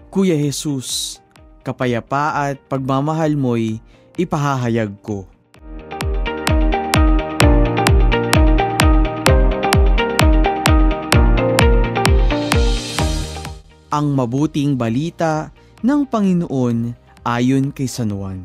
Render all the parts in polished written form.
Kuya Jesus, kapayapaan at pagmamahal mo'y ipahahayag ko. Ang mabuting balita ng Panginoon ayon kay San Juan.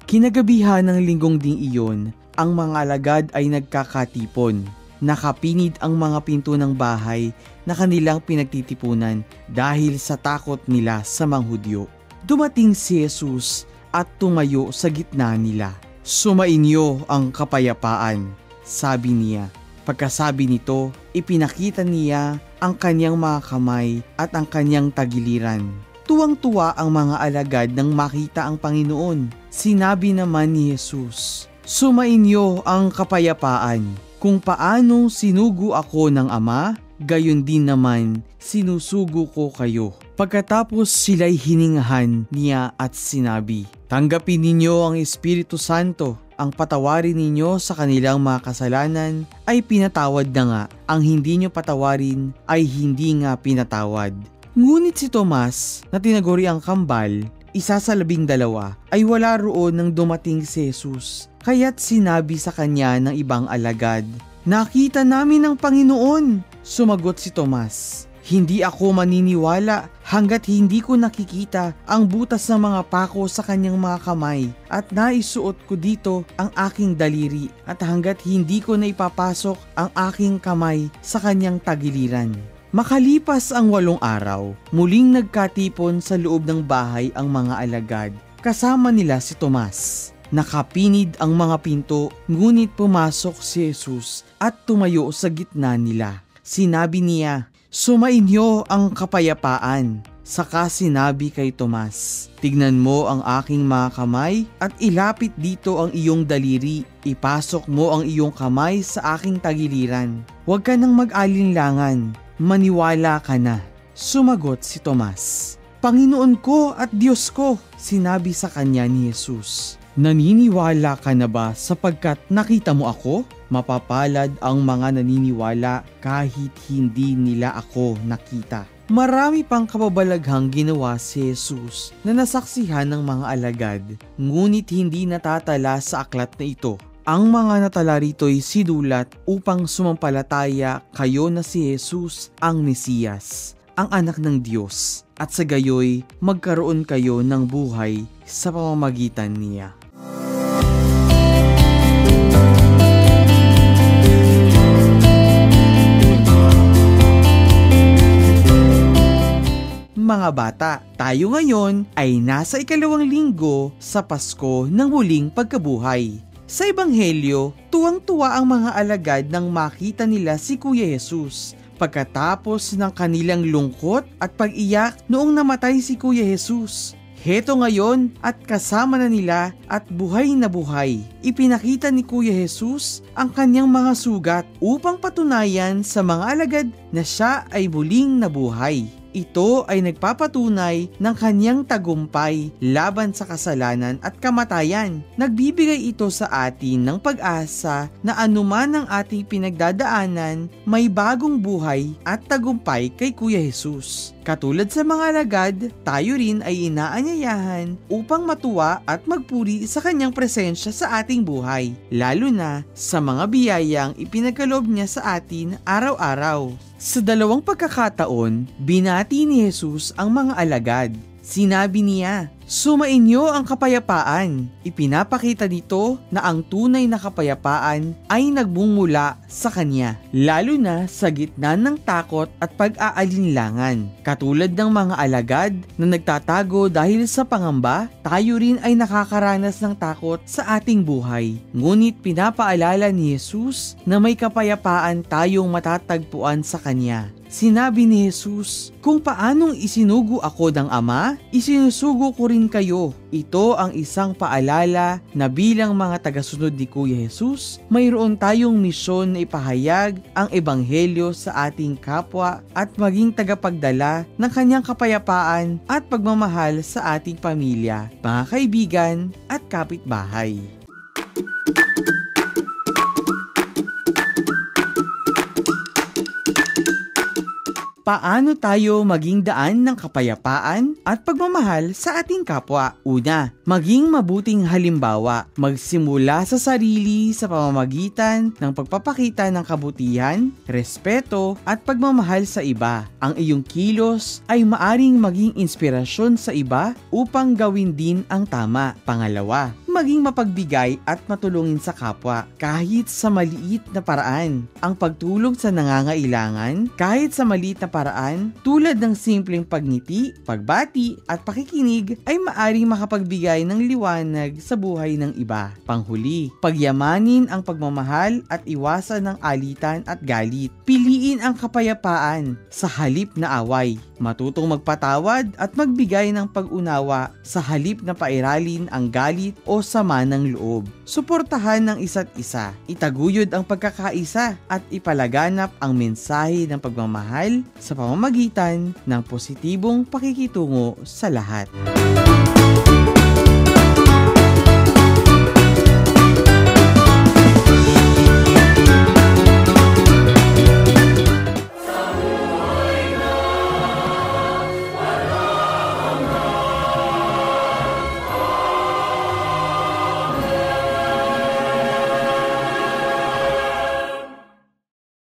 Kinagabihan ng linggong ding iyon, ang mga alagad ay nagkakatipon. Nakapinid ang mga pinto ng bahay na kanilang pinagtitipunan dahil sa takot nila sa mga Hudyo. Dumating si Jesus at tumayo sa gitna nila. "Sumainyo ang kapayapaan," sabi niya. Pagkasabi nito, ipinakita niya ang kanyang mga kamay at ang kanyang tagiliran. Tuwang-tuwa ang mga alagad nang makita ang Panginoon. Sinabi naman ni Jesus, "Sumainyo ang kapayapaan. Kung paano sinugo ako ng Ama, gayon din naman sinusugo ko kayo." Pagkatapos sila'y hiningahan niya at sinabi, "Tanggapin ninyo ang Espiritu Santo. Ang patawarin ninyo sa kanilang mga kasalanan ay pinatawad na nga. Ang hindi nyo patawarin ay hindi nga pinatawad." Ngunit si Tomas, na tinaguri ang kambal, isa sa 12, ay wala roon nang dumating si Jesus. Kaya't sinabi sa kanya ng ibang alagad, "Nakita namin ang Panginoon." Sumagot si Tomas, "Hindi ako maniniwala hanggat hindi ko nakikita ang butas ng mga pako sa kanyang mga kamay at naisuot ko dito ang aking daliri at hanggat hindi ko naipapasok ang aking kamay sa kanyang tagiliran." Makalipas ang 8 araw, muling nagkatipon sa loob ng bahay ang mga alagad. Kasama nila si Tomas. Nakapinid ang mga pinto, ngunit pumasok si Jesus at tumayo sa gitna nila. Sinabi niya, "Sumainyo ang kapayapaan." Saka sinabi kay Tomas, "Tignan mo ang aking mga kamay at ilapit dito ang iyong daliri. Ipasok mo ang iyong kamay sa aking tagiliran. Huwag ka nang mag-alinlangan, maniwala ka na." Sumagot si Tomas, "Panginoon ko at Diyos ko." Sinabi sa kanya ni Jesus, "Naniniwala ka na ba sapagkat nakita mo ako? Mapapalad ang mga naniniwala kahit hindi nila ako nakita." Marami pang kababalaghang ginawa si Jesus na nasaksihan ng mga alagad, ngunit hindi natatala sa aklat na ito. Ang mga natala rito'y sinulat upang sumampalataya kayo na si Jesus ang Mesiyas, ang anak ng Diyos, at sa gayoy magkaroon kayo ng buhay sa pamamagitan niya. Mga bata, tayo ngayon ay nasa 2 linggo sa Pasko ng muling pagkabuhay. Sa Ebanghelyo, tuwang-tuwa ang mga alagad nang makita nila si Kuya Jesus pagkatapos ng kanilang lungkot at pag-iyak noong namatay si Kuya Jesus. Heto ngayon at kasama na nila at buhay na buhay. Ipinakita ni Kuya Jesus ang kanyang mga sugat upang patunayan sa mga alagad na siya ay muling nabuhay. Ito ay nagpapatunay ng kanyang tagumpay laban sa kasalanan at kamatayan. Nagbibigay ito sa atin ng pag-asa na anuman ang ating pinagdadaanan, may bagong buhay at tagumpay kay Kuya Jesus. Katulad sa mga alagad, tayo rin ay inaanyayahan upang matuwa at magpuri sa kanyang presensya sa ating buhay, lalo na sa mga biyayang ipinagkaloob niya sa atin araw-araw. Sa 2 pagkakataon, binati ni Jesus ang mga alagad. Sinabi niya, "Sumainyo ang kapayapaan." Ipinapakita dito na ang tunay na kapayapaan ay nagmumula sa Kanya, lalo na sa gitna ng takot at pag-aalinlangan. Katulad ng mga alagad na nagtatago dahil sa pangamba, tayo rin ay nakakaranas ng takot sa ating buhay. Ngunit pinapaalala ni Jesus na may kapayapaan tayong matatagpuan sa Kanya. Sinabi ni Jesus, "Kung paanong isinugo ako ng Ama, isinusugo ko rin kayo." Ito ang isang paalala na bilang mga tagasunod ni Kuya Jesus, mayroon tayong misyon na ipahayag ang Ebanghelyo sa ating kapwa at maging tagapagdala ng kanyang kapayapaan at pagmamahal sa ating pamilya, mga kaibigan at kapitbahay. Paano tayo maging daan ng kapayapaan at pagmamahal sa ating kapwa? Una, maging mabuting halimbawa. Magsimula sa sarili sa pamamagitan ng pagpapakita ng kabutihan, respeto at pagmamahal sa iba. Ang iyong kilos ay maaring maging inspirasyon sa iba upang gawin din ang tama. Pangalawa, maging mapagbigay at matulungin sa kapwa kahit sa maliit na paraan. Ang pagtulong sa nangangailangan kahit sa maliit na paraan tulad ng simpleng pagngiti, pagbati at pakikinig ay maaring makapagbigay ng liwanag sa buhay ng iba. Panghuli, pagyamanin ang pagmamahal at iwasan ng alitan at galit. Piliin ang kapayapaan sa halip na away. Matutong magpatawad at magbigay ng pag-unawa sa halip na pairalin ang galit o sama ng loob. Suportahan ng isa't isa, itaguyod ang pagkakaisa at ipalaganap ang mensahe ng pagmamahal sa pamamagitan ng positibong pakikitungo sa lahat.